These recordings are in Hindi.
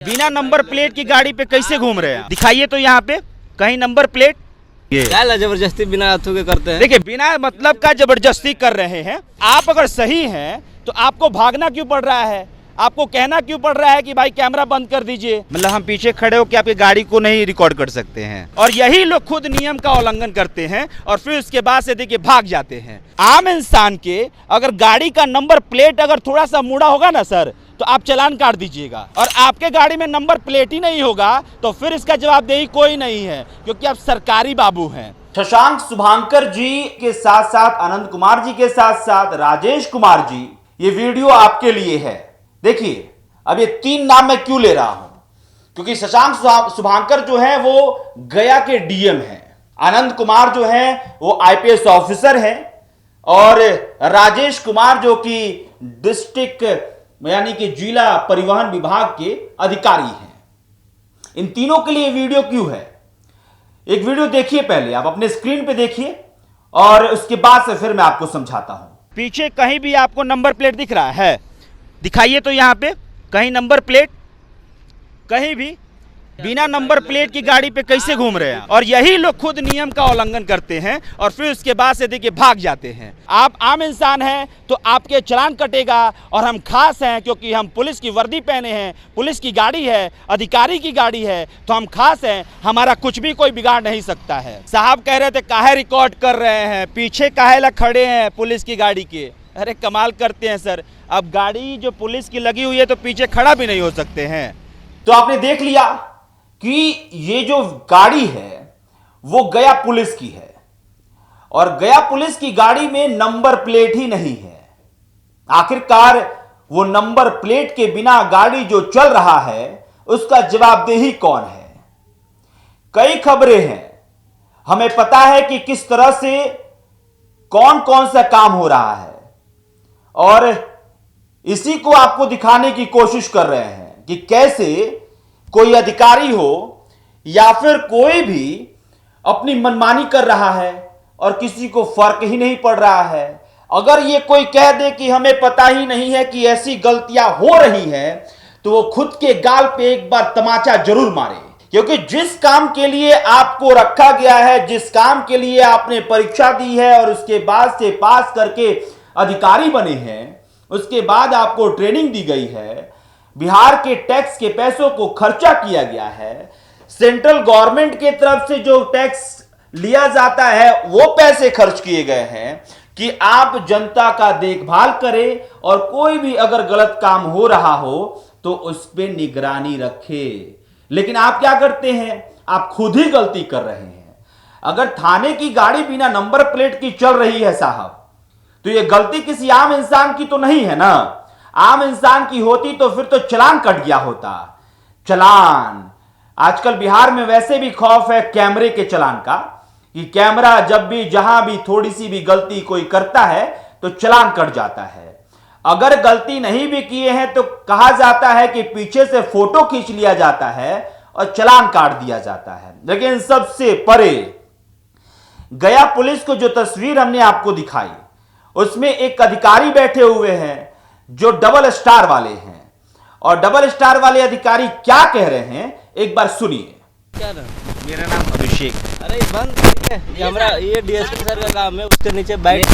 बिना नंबर प्लेट की गाड़ी पे कैसे घूम रहे हैं? दिखाइए तो यहाँ पे कहीं नंबर प्लेट। क्या जबरदस्ती बिना अथू के करते हैं? देखिए, बिना मतलब का जबरदस्ती कर रहे हैं। आप अगर सही हैं तो आपको भागना क्यों पड़ रहा है? आपको कहना क्यों पड़ रहा है कि भाई कैमरा बंद कर दीजिए? मतलब हम पीछे खड़े हो कि आपकी गाड़ी को नहीं रिकॉर्ड कर सकते हैं। और यही लोग खुद नियम का उल्लंघन करते हैं और फिर उसके बाद से देखिए भाग जाते हैं। आम इंसान के अगर गाड़ी का नंबर प्लेट अगर थोड़ा सा मुड़ा होगा ना सर, तो आप चालान काट दीजिएगा। और आपके गाड़ी में नंबर प्लेट ही नहीं होगा तो फिर इसका जवाबदेही कोई नहीं है, क्योंकि आप सरकारी बाबू हैं। शशांक शुभांकर जी के साथ साथ अनंत कुमार जी के साथ साथ राजेश कुमार जी, ये वीडियो आपके लिए है। देखिए, अब ये 3 नाम मैं क्यों ले रहा हूं, क्योंकि शशांक शुभांकर जो है वो गया के डीएम हैं, अनंत कुमार जो है वो आईपीएस ऑफिसर हैं, और राजेश कुमार जो कि डिस्ट्रिक्ट यानी कि जिला परिवहन विभाग के अधिकारी हैं। इन तीनों के लिए वीडियो क्यों है? एक वीडियो देखिए, पहले आप अपने स्क्रीन पे देखिए और उसके बाद से फिर मैं आपको समझाता हूं। पीछे कहीं भी आपको नंबर प्लेट दिख रहा है? दिखाइए तो यहाँ पे कहीं नंबर प्लेट, कहीं भी। बिना नंबर प्लेट की गाड़ी पे कैसे घूम रहे हैं? और यही लोग खुद नियम का उल्लंघन करते हैं और फिर उसके बाद से देखिए भाग जाते हैं। आप आम इंसान हैं तो आपके चालान कटेगा, और हम खास हैं क्योंकि हम पुलिस की वर्दी पहने हैं, पुलिस की गाड़ी है, अधिकारी की गाड़ी है, तो हम खास हैं। हमारा कुछ भी कोई बिगाड़ नहीं सकता है। साहब कह रहे थे काहे रिकॉर्ड कर रहे हैं, पीछे काहे ला खड़े हैं पुलिस की गाड़ी के? अरे कमाल करते हैं सर। अब गाड़ी जो पुलिस की लगी हुई है तो पीछे खड़ा भी नहीं हो सकते हैं। तो आपने देख लिया कि ये जो गाड़ी है वो गया पुलिस की है, और गया पुलिस की गाड़ी में नंबर प्लेट ही नहीं है। आखिरकार वो नंबर प्लेट के बिना गाड़ी जो चल रहा है उसका जवाबदेही कौन है? कई खबरें हैं, हमें पता है कि किस तरह से कौन कौन सा काम हो रहा है, और इसी को आपको दिखाने की कोशिश कर रहे हैं कि कैसे कोई अधिकारी हो या फिर कोई भी अपनी मनमानी कर रहा है और किसी को फर्क ही नहीं पड़ रहा है। अगर ये कोई कह दे कि हमें पता ही नहीं है कि ऐसी गलतियां हो रही हैं, तो वो खुद के गाल पे एक बार तमाचा जरूर मारे, क्योंकि जिस काम के लिए आपको रखा गया है, जिस काम के लिए आपने परीक्षा दी है और उसके बाद से पास करके अधिकारी बने हैं, उसके बाद आपको ट्रेनिंग दी गई है, बिहार के टैक्स के पैसों को खर्चा किया गया है, सेंट्रल गवर्नमेंट की तरफ से जो टैक्स लिया जाता है वो पैसे खर्च किए गए हैं कि आप जनता का देखभाल करें, और कोई भी अगर गलत काम हो रहा हो तो उस पर निगरानी रखे। लेकिन आप क्या करते हैं? आप खुद ही गलती कर रहे हैं। अगर थाने की गाड़ी बिना नंबर प्लेट की चल रही है साहब, तो यह गलती किसी आम इंसान की तो नहीं है ना। आम इंसान की होती तो फिर तो चालान कट गया होता। चालान आजकल बिहार में वैसे भी खौफ है कैमरे के चालान का, कि कैमरा जब भी जहां भी थोड़ी सी भी गलती कोई करता है तो चालान कट जाता है। अगर गलती नहीं भी किए हैं तो कहा जाता है कि पीछे से फोटो खींच लिया जाता है और चालान काट दिया जाता है। लेकिन सबसे परे गया पुलिस को जो तस्वीर हमने आपको दिखाई, उसमें एक अधिकारी बैठे हुए हैं जो डबल स्टार वाले हैं, और डबल स्टार वाले अधिकारी क्या कह रहे हैं एक बार सुनिए। क्या नाम? मेरा नाम अभिषेक। अरे बंद करिए हमरा, ये डीएसपी सर का काम है, उसके नीचे बाइट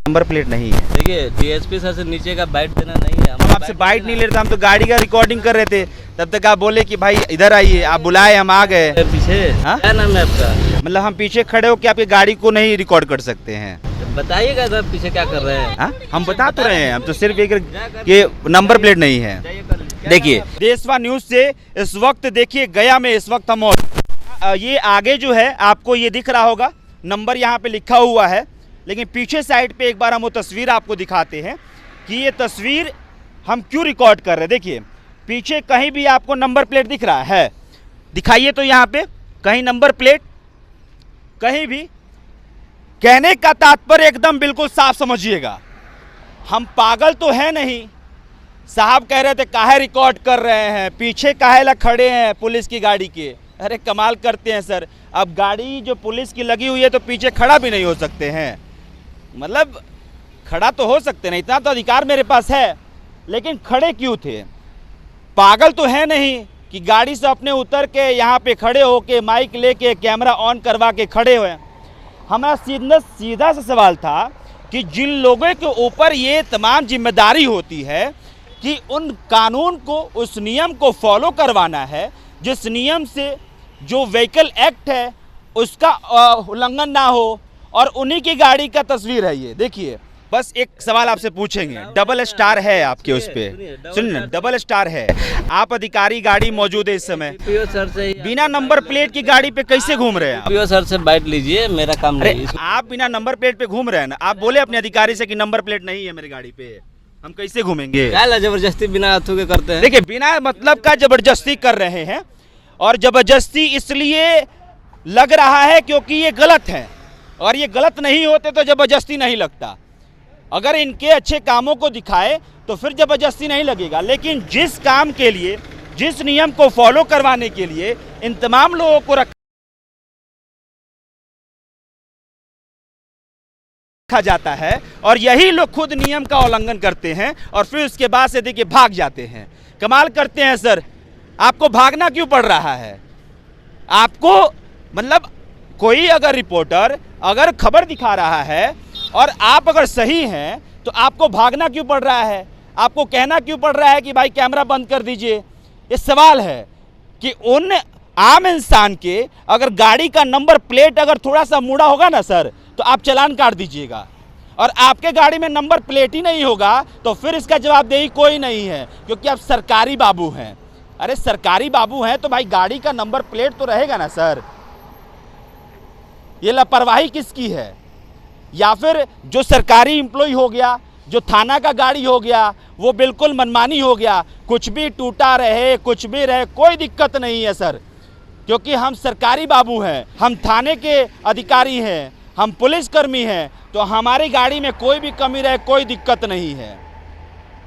नंबर प्लेट नहीं है। देखिए, डीएसपी सर से नीचे का बाइट देना नहीं है। हम आपसे बाइट नहीं ले रहे थे, हम तो गाड़ी का रिकॉर्डिंग कर रहे थे। तब तक आप बोले कि भाई इधर आइए, आप बुलाए, हम आ गए। पीछे क्या नाम है आपका? मतलब हम पीछे खड़े हो कि आपकी गाड़ी को नहीं रिकॉर्ड कर सकते हैं। बताइएगा सर, पीछे क्या कर रहे हैं? हम बता तो रहे हैं, हम तो सिर्फ एक ये नंबर प्लेट नहीं है। देखिए, देशवा न्यूज से इस वक्त देखिए गया में इस वक्त हम ये आगे जो है आपको ये दिख रहा होगा, नंबर यहाँ पे लिखा हुआ है, लेकिन पीछे साइड पे एक बार हम वो तस्वीर आपको दिखाते हैं कि ये तस्वीर हम क्यों रिकॉर्ड कर रहे हैं। देखिए, पीछे कहीं भी आपको नंबर प्लेट दिख रहा है? दिखाइए तो यहाँ पे कहीं नंबर प्लेट, कहीं भी। कहने का तात्पर्य एकदम बिल्कुल साफ समझिएगा, हम पागल तो है नहीं। साहब कह रहे थे काहे रिकॉर्ड कर रहे हैं, पीछे काहे ला खड़े हैं पुलिस की गाड़ी के? अरे कमाल करते हैं सर। अब गाड़ी जो पुलिस की लगी हुई है तो पीछे खड़ा भी नहीं हो सकते हैं। मतलब खड़ा तो हो सकते नहीं, इतना तो अधिकार मेरे पास है, लेकिन खड़े क्यों थे? पागल तो है नहीं कि गाड़ी से अपने उतर के यहाँ पे खड़े होके माइक लेके कैमरा ऑन करवा के खड़े हुए। हमारा सीधा सा सवाल था कि जिन लोगों के ऊपर ये तमाम जिम्मेदारी होती है कि उन कानून को, उस नियम को फॉलो करवाना है, जिस नियम से जो व्हीकल एक्ट है उसका उल्लंघन ना हो, और उन्हीं की गाड़ी का तस्वीर है ये देखिए। बस एक सवाल आपसे पूछेंगे, डबल स्टार है आपके उस पे, सुनिए डबल स्टार है, आप अधिकारी गाड़ी मौजूद है इस समय, पीओ सर से बिना नंबर प्लेट की गाड़ी पे कैसे घूम रहे हैं आप? पीओ सर से बाइट लीजिए, मेरा काम अरे नहीं। आप बिना नंबर प्लेट पे घूम रहे हैं ना, आप बोले अपने अधिकारी से कि नंबर प्लेट नहीं है मेरी गाड़ी पे, हम कैसे घूमेंगे? क्या जबरदस्ती बिना हाथों के करते हैं? देखिए बिना मतलब का जबरदस्ती कर रहे हैं, और जबरदस्ती इसलिए लग रहा है क्योंकि ये गलत है, और ये गलत नहीं होते तो जबरदस्ती नहीं लगता। अगर इनके अच्छे कामों को दिखाए तो फिर जबरदस्ती नहीं लगेगा, लेकिन जिस काम के लिए, जिस नियम को फॉलो करवाने के लिए इन तमाम लोगों को रखा जाता है, और यही लोग खुद नियम का उल्लंघन करते हैं और फिर उसके बाद से देखिए भाग जाते हैं। कमाल करते हैं सर, आपको भागना क्यों पड़ रहा है? आपको मतलब कोई अगर रिपोर्टर अगर खबर दिखा रहा है और आप अगर सही हैं तो आपको भागना क्यों पड़ रहा है? आपको कहना क्यों पड़ रहा है कि भाई कैमरा बंद कर दीजिए? ये सवाल है कि उन आम इंसान के अगर गाड़ी का नंबर प्लेट अगर थोड़ा सा मुड़ा होगा ना सर, तो आप चालान काट दीजिएगा, और आपके गाड़ी में नंबर प्लेट ही नहीं होगा तो फिर इसका जवाबदेही कोई नहीं है, क्योंकि आप सरकारी बाबू हैं। अरे सरकारी बाबू हैं तो भाई गाड़ी का नंबर प्लेट तो रहेगा ना सर। ये लापरवाही किसकी है? या फिर जो सरकारी एम्प्लॉय हो गया, जो थाना का गाड़ी हो गया, वो बिल्कुल मनमानी हो गया, कुछ भी टूटा रहे, कुछ भी रहे, कोई दिक्कत नहीं है सर, क्योंकि हम सरकारी बाबू हैं, हम थाने के अधिकारी हैं, हम पुलिसकर्मी हैं, तो हमारी गाड़ी में कोई भी कमी रहे कोई दिक्कत नहीं है।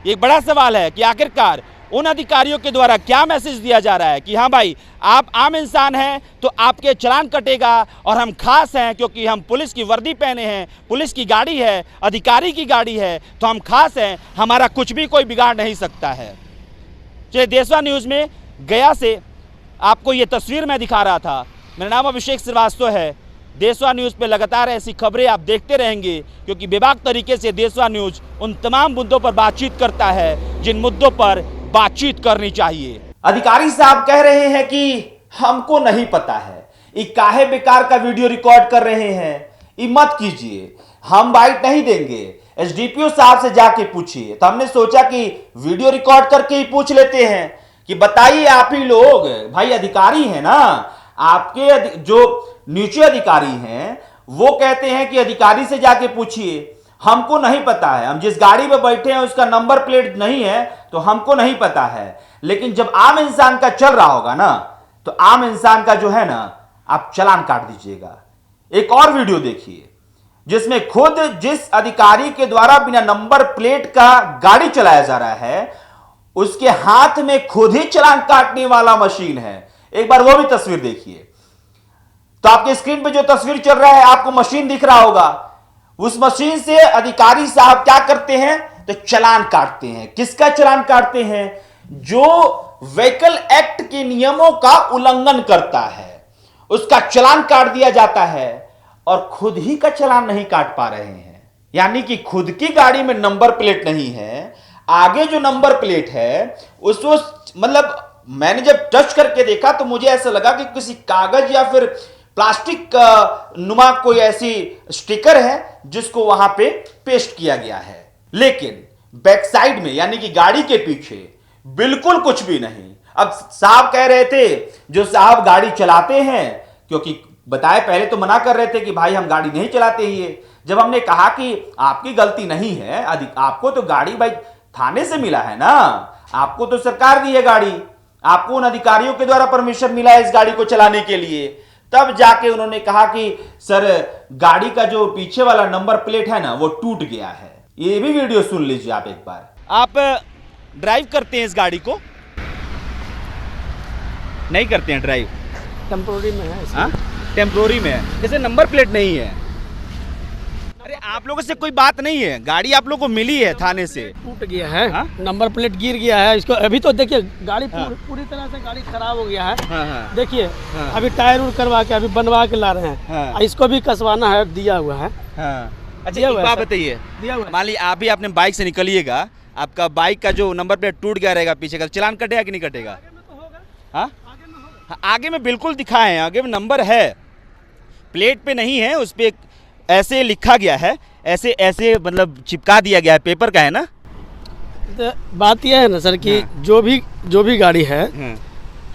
ये बड़ा सवाल है कि आखिरकार उन अधिकारियों के द्वारा क्या मैसेज दिया जा रहा है कि हाँ भाई आप आम इंसान हैं तो आपके चालान कटेगा, और हम खास हैं क्योंकि हम पुलिस की वर्दी पहने हैं, पुलिस की गाड़ी है, अधिकारी की गाड़ी है, तो हम खास हैं, हमारा कुछ भी कोई बिगाड़ नहीं सकता है। चलिए देशवा न्यूज़ में गया से आपको ये तस्वीर मैं दिखा रहा था। मेरा नाम अभिषेक श्रीवास्तव है। देशवा न्यूज़ पे लगातार ऐसी खबरें आप देखते रहेंगे, क्योंकि बेबाक तरीके से देशवा न्यूज़ उन तमाम मुद्दों पर बातचीत करता है जिन मुद्दों पर बातचीत करनी चाहिए। अधिकारी साहब कह रहे हैं कि हमको नहीं पता है, ये काहे बेकार का वीडियो रिकॉर्ड कर रहे हैं, ये मत कीजिए, हम बाइट नहीं देंगे, एसडीपीओ साहब से जाके पूछिए। तो हमने सोचा कि वीडियो रिकॉर्ड करके ही पूछ लेते हैं कि बताइए आप ही लोग, भाई अधिकारी हैं ना, आपके जो नीचे अधिकारी हैं वो कहते हैं कि अधिकारी से जाके पूछिए, हमको नहीं पता है, हम जिस गाड़ी में बैठे हैं उसका नंबर प्लेट नहीं है तो हमको नहीं पता है। लेकिन जब आम इंसान का चल रहा होगा ना, तो आम इंसान का जो है ना, आप चालान काट दीजिएगा। एक और वीडियो देखिए जिसमें खुद जिस अधिकारी के द्वारा बिना नंबर प्लेट का गाड़ी चलाया जा रहा है उसके हाथ में खुद ही चालान काटने वाला मशीन है। एक बार वो भी तस्वीर देखिए। तो आपके स्क्रीन पे जो तस्वीर चल रहा है आपको मशीन दिख रहा होगा, उस मशीन से अधिकारी साहब क्या करते हैं तो चालान काटते हैं। किसका चालान काटते हैं? जो व्हीकल एक्ट के नियमों का उल्लंघन करता है उसका चालान काट दिया जाता है, और खुद ही का चालान नहीं काट पा रहे हैं। यानी कि खुद की गाड़ी में नंबर प्लेट नहीं है, आगे जो नंबर प्लेट है उसको मतलब मैंने जब टच करके देखा तो मुझे ऐसा लगा कि किसी कागज या फिर प्लास्टिक नुमा कोई ऐसी स्टिकर है जिसको वहां पे पेस्ट किया गया है। लेकिन बैक साइड में यानी कि गाड़ी के पीछे बिल्कुल कुछ भी नहीं। अब साहब कह रहे थे, जो साहब गाड़ी चलाते हैं, क्योंकि बताए पहले तो मना कर रहे थे कि भाई हम गाड़ी नहीं चलाते ही है। जब हमने कहा कि आपकी गलती नहीं है, आपको तो गाड़ी भाई थाने से मिला है ना, आपको तो सरकार दी है गाड़ी, आपको उन अधिकारियों के द्वारा परमिशन मिला है इस गाड़ी को चलाने के लिए, तब जाके उन्होंने कहा कि सर गाड़ी का जो पीछे वाला नंबर प्लेट है ना वो टूट गया है। ये भी वीडियो सुन लीजिए आप एक बार। आप ड्राइव करते हैं इस गाड़ी को? नहीं करते हैं ड्राइव? टेम्पोररी में है। हाँ टेम्पोररी में है, जैसे नंबर प्लेट नहीं है। अरे आप लोगों से कोई बात नहीं है, गाड़ी आप लोगों को मिली है थाने से। टूट गया है, हाँ? नंबर प्लेट गिर गया है इसको। अभी तो देखिए गाड़ी पूरी तरह से गाड़ी खराब हो गया है। हाँ। देखिए हाँ। अभी टायर उर करवा के अभी बनवा के ला रहे हैं। हाँ। इसको भी कसवाना है, दिया हुआ है। हाँ। अच्छा दिया एक हुआ है बात सर। बताइए, दिया हुआ है। मान लीजिए आप भी अपने बाइक से निकलिएगा, आपका बाइक का जो नंबर प्लेट टूट गया रहेगा पीछे का, चलान कटेगा कि नहीं कटेगा? हाँ, हाँ, आगे में बिल्कुल दिखाए हैं, आगे में नंबर है, प्लेट पे नहीं है, उस पे ऐसे लिखा गया है, ऐसे ऐसे मतलब चिपका दिया गया है, पेपर का है ना। तो बात यह है ना सर कि हाँ। जो भी गाड़ी है,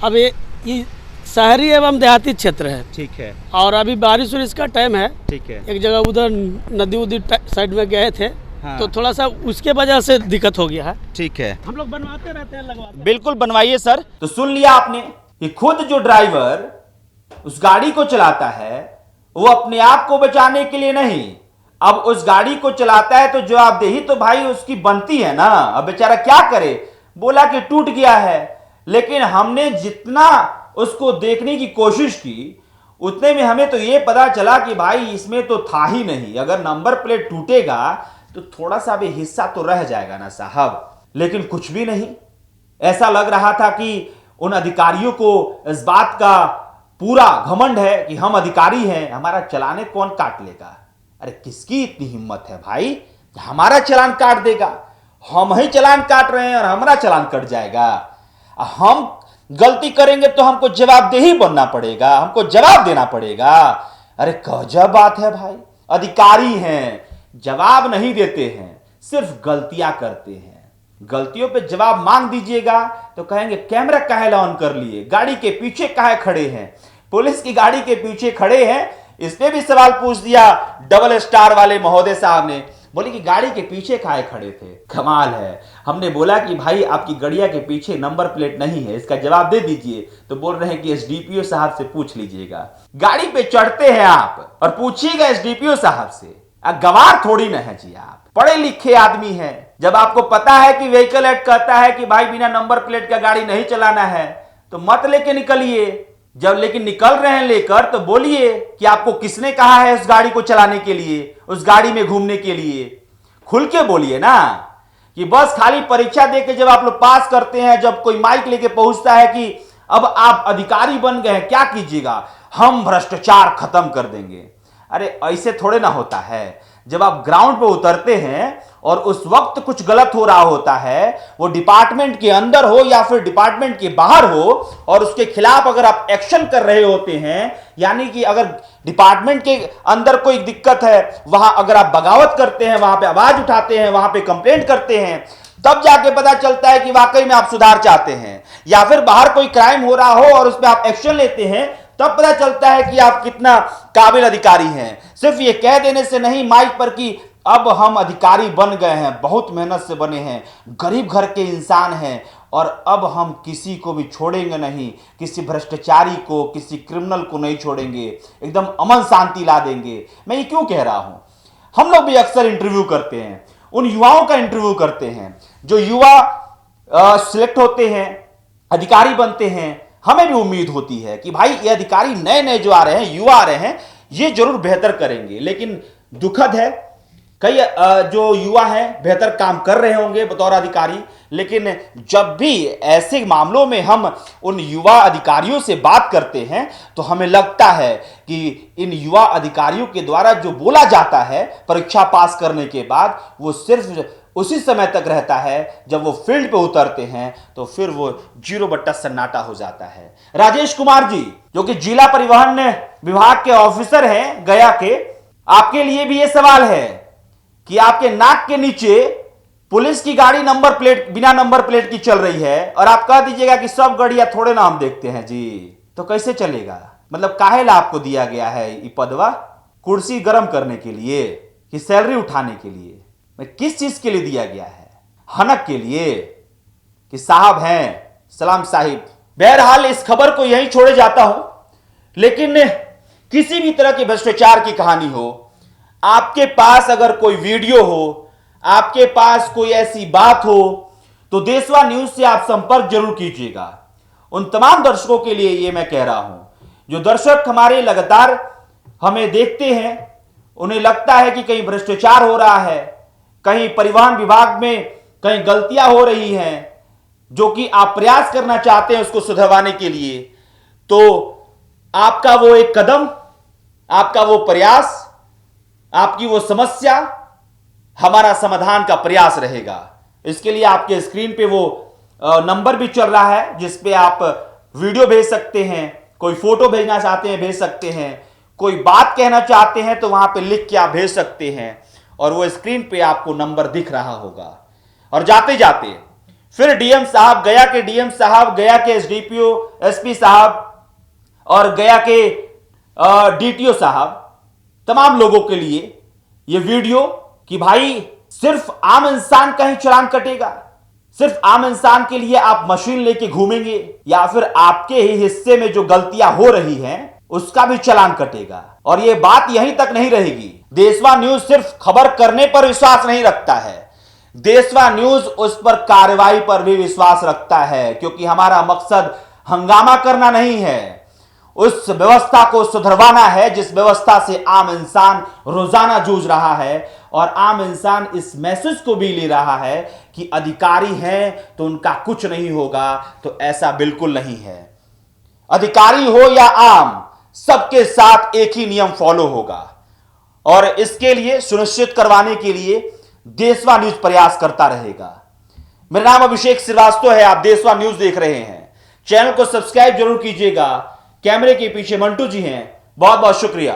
अब ये शहरी एवं देहाती क्षेत्र है, ठीक है, और अभी बारिश उरिश का टाइम है। ठीक है। एक जगह उधर नदी उदी साइड में गए थे। हाँ। तो थोड़ा सा उसके वजह से दिक्कत हो गया है। ठीक है, हम लोग बनवाते रहते हैं, लगवाते हैं। बिल्कुल बनवाइए सर। तो सुन लिया आपने कि खुद जो ड्राइवर उस गाड़ी को चलाता है वो अपने आप को बचाने के लिए नहीं, अब उस गाड़ी को चलाता है तो जवाबदेही तो भाई उसकी बनती है ना। अब बेचारा क्या करे, बोला कि टूट गया है, लेकिन हमने जितना उसको देखने की कोशिश की उतने में हमें तो ये पता चला कि भाई इसमें तो था ही नहीं। अगर नंबर प्लेट टूटेगा तो थोड़ा सा भी हिस्सा तो रह जाएगा ना साहब, लेकिन कुछ भी नहीं। ऐसा लग रहा था कि उन अधिकारियों को इस बात का पूरा घमंड है कि हम अधिकारी हैं, हमारा चलाने कौन काट लेगा। अरे किसकी इतनी हिम्मत है भाई, हमारा चालान काट देगा, हम ही चालान काट रहे हैं और हमारा चालान कट जाएगा। हम गलती करेंगे तो हमको जवाबदेही बनना पड़ेगा, हमको जवाब देना पड़ेगा। अरे गजब बात है भाई, अधिकारी हैं, जवाब नहीं देते हैं, सिर्फ गलतियां करते हैं। गलतियों पे जवाब मांग दीजिएगा तो कहेंगे कैमरा काहे ऑन कर लिए, गाड़ी के पीछे काहे खड़े हैं, पुलिस की गाड़ी के पीछे खड़े हैं। इस पे भी सवाल पूछ दिया डबल स्टार वाले महोदय साहब ने, बोले कि गाड़ी के पीछे काहे खड़े थे। कमाल है। हमने बोला कि भाई आपकी गड़िया के पीछे नंबर प्लेट नहीं है, इसका जवाब दे दीजिए। तो बोल रहे हैं कि एसडीपीओ साहब से पूछ लीजिएगा। गाड़ी पे चढ़ते हैं आप और पूछिएगा एसडीपीओ साहब से, गवार थोड़ी ना है जी, आप पढ़े लिखे आदमी हैं। जब आपको पता है कि व्हीकल एक्ट कहता है कि भाई बिना नंबर प्लेट का गाड़ी नहीं चलाना है तो मत लेके निकलिए। जब लेकिन निकल रहे हैं लेकर तो बोलिए कि आपको किसने कहा है उस गाड़ी को चलाने के लिए, उस गाड़ी में घूमने के लिए। खुल के बोलिए ना, कि बस खाली परीक्षा देके जब आप लोग पास करते हैं, जब कोई माइक लेके पहुंचता है कि अब आप अधिकारी बन गए हैं, क्या कीजिएगा, हम भ्रष्टाचार खत्म कर देंगे। अरे ऐसे थोड़े ना होता है। जब आप ग्राउंड पे उतरते हैं और उस वक्त कुछ गलत हो रहा होता है, वो डिपार्टमेंट के अंदर हो या फिर डिपार्टमेंट के बाहर हो, और उसके खिलाफ अगर आप एक्शन कर रहे होते हैं, यानी कि अगर डिपार्टमेंट के अंदर कोई दिक्कत है, वहां अगर आप बगावत करते हैं, वहां पे आवाज उठाते हैं, वहां पे कंप्लेंट करते हैं, तब जाके पता चलता है कि वाकई में आप सुधार चाहते हैं। या फिर बाहर कोई क्राइम हो रहा हो और उस पर आप एक्शन लेते हैं, तब पता चलता है कि आप कितना काबिल अधिकारी हैं। सिर्फ ये कह देने से नहीं माइक पर कि अब हम अधिकारी बन गए हैं, बहुत मेहनत से बने हैं, गरीब घर के इंसान हैं और अब हम किसी को भी छोड़ेंगे नहीं, किसी भ्रष्टाचारी को, किसी क्रिमिनल को नहीं छोड़ेंगे, एकदम अमन शांति ला देंगे। मैं ये क्यों कह रहा हूं, हम लोग भी अक्सर इंटरव्यू करते हैं, उन युवाओं का इंटरव्यू करते हैं जो युवा सिलेक्ट होते हैं, अधिकारी बनते हैं। हमें भी उम्मीद होती है कि भाई ये अधिकारी नए नए जो आ रहे हैं, युवा आ रहे हैं, ये जरूर बेहतर करेंगे। लेकिन दुखद है, कई जो युवा हैं बेहतर काम कर रहे होंगे बतौर अधिकारी, लेकिन जब भी ऐसे मामलों में हम उन युवा अधिकारियों से बात करते हैं तो हमें लगता है कि इन युवा अधिकारियों के द्वारा जो बोला जाता है परीक्षा पास करने के बाद, वो सिर्फ उसी समय तक रहता है। जब वो फील्ड पे उतरते हैं तो फिर वो 0 सन्नाटा हो जाता है। राजेश कुमार जी, जो कि जिला परिवहन विभाग के ऑफिसर हैं गया के, आपके लिए भी ये सवाल है कि आपके नाक के नीचे पुलिस की गाड़ी नंबर प्लेट, बिना नंबर प्लेट की चल रही है और आप कह दीजिएगा कि सब गाड़ियां थोड़े ना हम देखते हैं जी, तो कैसे चलेगा। मतलब काहे ला आपको दिया गया है ये पदवा, कुर्सी गर्म करने के लिए कि सैलरी उठाने के लिए, मैं किस चीज के लिए दिया गया है, हनक के लिए कि साहब हैं सलाम साहिब। बहरहाल इस खबर को यहीं छोड़े जाता हूं, लेकिन किसी भी तरह के भ्रष्टाचार की कहानी हो, आपके पास अगर कोई वीडियो हो, आपके पास कोई ऐसी बात हो, तो देशवा न्यूज से आप संपर्क जरूर कीजिएगा। उन तमाम दर्शकों के लिए ये मैं कह रहा हूं, जो दर्शक हमारे लगातार हमें देखते हैं, उन्हें लगता है कि कहीं भ्रष्टाचार हो रहा है, कहीं परिवहन विभाग में कहीं गलतियां हो रही हैं, जो कि आप प्रयास करना चाहते हैं उसको सुधरवाने के लिए, तो आपका वो एक कदम, आपका वो प्रयास, आपकी वो समस्या हमारा समाधान का प्रयास रहेगा। इसके लिए आपके स्क्रीन पे वो नंबर भी चल रहा है जिस पे आप वीडियो भेज सकते हैं, कोई फोटो भेजना चाहते हैं भेज सकते हैं, कोई बात कहना चाहते हैं तो वहां पे लिख के आप भेज सकते हैं, और वो स्क्रीन पे आपको नंबर दिख रहा होगा। और जाते जाते फिर डीएम साहब, गया के डीएम साहब, गया के एसडीपीओ एसपी साहब और गया के डीटीओ साहब, तमाम लोगों के लिए ये वीडियो कि भाई सिर्फ आम इंसान का ही चालान कटेगा, सिर्फ आम इंसान के लिए आप मशीन लेके घूमेंगे, या फिर आपके ही हिस्से में जो गलतियां हो रही हैं उसका भी चालान कटेगा। और यह बात यहीं तक नहीं रहेगी। देशवा न्यूज सिर्फ खबर करने पर विश्वास नहीं रखता है, देशवा न्यूज उस पर कार्रवाई पर भी विश्वास रखता है, क्योंकि हमारा मकसद हंगामा करना नहीं है, उस व्यवस्था को सुधरवाना है जिस व्यवस्था से आम इंसान रोजाना जूझ रहा है। और आम इंसान इस मैसेज को भी ले रहा है कि अधिकारी हैं तो उनका कुछ नहीं होगा, तो ऐसा बिल्कुल नहीं है। अधिकारी हो या आम, सबके साथ एक ही नियम फॉलो होगा, और इसके लिए सुनिश्चित करवाने के लिए देशवा न्यूज प्रयास करता रहेगा। मेरा नाम अभिषेक श्रीवास्तव है, आप देशवा न्यूज देख रहे हैं। चैनल को सब्सक्राइब जरूर कीजिएगा। कैमरे के पीछे मंटू जी हैं, बहुत बहुत शुक्रिया।